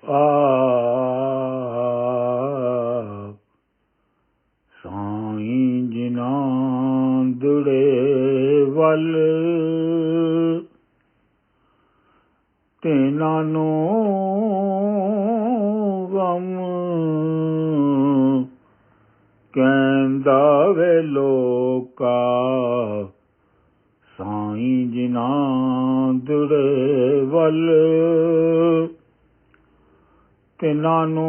ਆ ਸਾਈਂ ਜਿਨਾ ਦੁੜੇ ਵੱਲ ਤਿਨਾਂ ਨੂੰ ਗਮ ਕਹਿੰਦਾ ਵੇ ਲੋਕਾ ਸਾਈਂ ਜਿਨਾ ਦੁੜੇ ਵੱਲ ਤਿਨਾਂ ਨੂੰ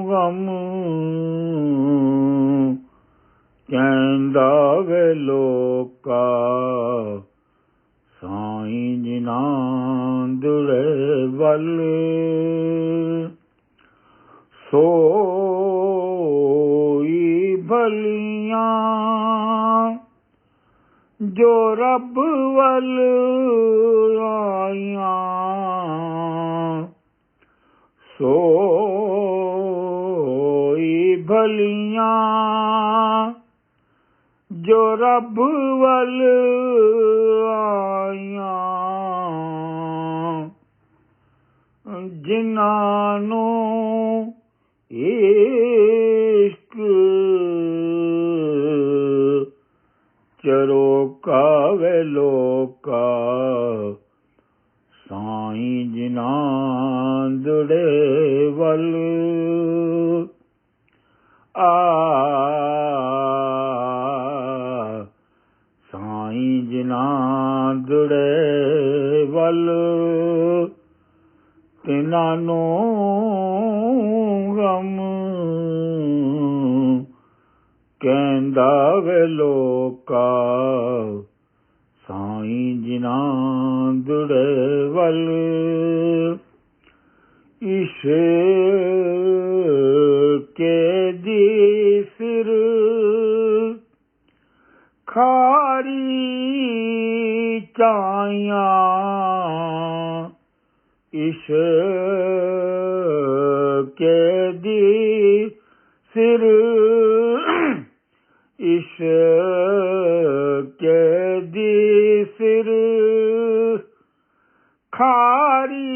ਗਮ ਕਹਿੰਦਾ ਵੇ ਲੋਕਾ ਸਾਈਂ ਜਿਨਾ ਦੁੜੇ ਵੱਲ ਸੋਈ ਭਲੀਆਂ ਜੋ ਰੱਬ ਵੱਲ ਆਈਆਂ ਸੋਈ ਭਲੀਆਂ ਜੋ ਰੱਬ ਵੱਲ ਆਈਆਂ ਜਿਨ੍ਹਾਂ ਨੂੰ ਇਸ਼ਕ ਚਰੋਕਾ ਵੇ ਲੋਕਾ ਸਾਈਂ ਜਿਨ੍ਹਾਂ ਦੁੜੇ ਵੱਲ ਆ ਸਾਈਂ ਜਿਨ੍ਹਾਂ ਦੁੜੇ ਵੱਲ ਤਿਨਾਂ ਨੂੰ ਗਮ ਕਹਿੰਦਾ ਵੇ ਲੋਕਾ ਸਾਈਂ ਜਿਨ੍ਹਾਂ ਦੁੜੇ ਵੱਲ ਇਸ਼ਕੇ ਦੀ ਸਿਰ ਖਾਰੀ ਚਾਈਆਂ ਇਸ਼ਕੇ ਦੀ ਸਿਰ ਇਸ਼ਕੇ ਦੀ ਸਿਰ ਖਾਰੀ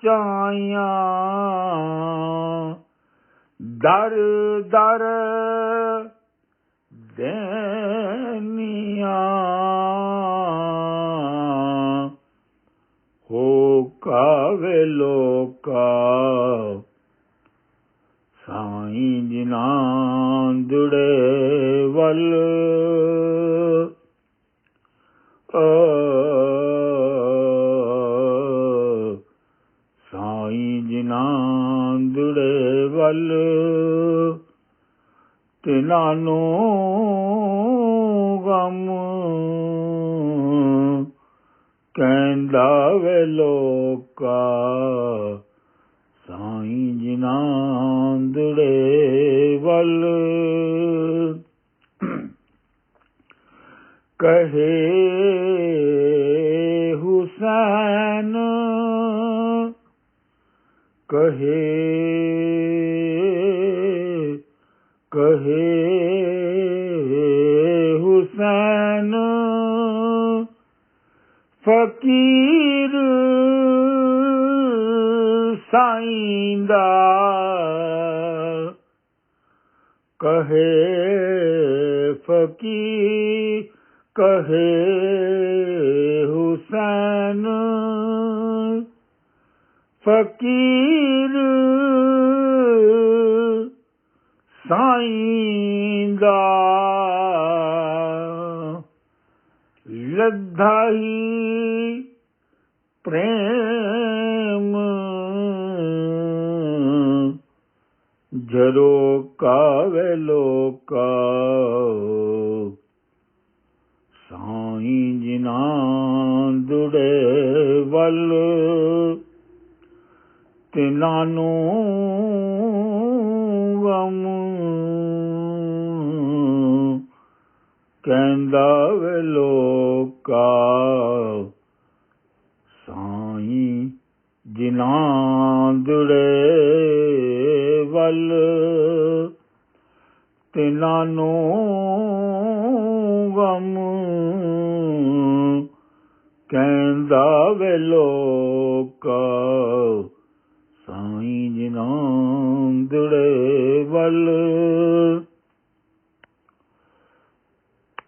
ਚਾਈਆਂ ਦਰ ਦਰ ਦੇਨੀਆਂ ਹੋਕਾ ਵੇ ਲੋਕਾ ਸਾਈਂ ਜਿਨ੍ਹਾਂ ਦੁੜੇ ਵੱਲ ਸਾਈਂ ਜਿਨ੍ਹਾਂ ਦੁੜੇ ਵੱਲ ਤਿਨਾਂ ਨੂੰ ਗਮ ਕਹਿੰਦਾ ਵੇ ਲੋਕਾ ਸਾਈਂ ਜਿਨ੍ਹਾਂ ਦੁੜੇ ਵੱਲ ਕਹੇ ਹੁਸੈਨ ਕਹੇ ਕਹੇ ਹੁਸੈਨ ਫਕੀਰ ਸਾਈਂ ਦਾ ਕਹੇ ਫਕੀਰ ਕਹੇ ਹੁਸੈਨ ਫਕੀਰ ਸਾਈਂ ਦਾ ਲੱਧਾਈ ਪ੍ਰੇਮ ਜਰੋਕਾ ਵੇ ਲੋਕਾ ਸਾਈਂ ਜਿਨ੍ਹਾਂ ਦੁੜੇ ਵੱਲ ਤਿਨਾਂ ਨੂੰ ਗਮ ਕਹਿੰਦਾ ਵੇ ਲੋਕਾ ਸਾਈਂ ਜਿਨ੍ਹਾਂ ਦੁੜੇ ਵੱਲ ਤਿਨਾਂ ਨੂੰ ਗਮ ਕਹਿੰਦਾ ਵੇ ਲੋਕਾ ਸਾਈਂ ਜਿਨ੍ਹਾਂ ਦੁੜੇ ਵੱਲ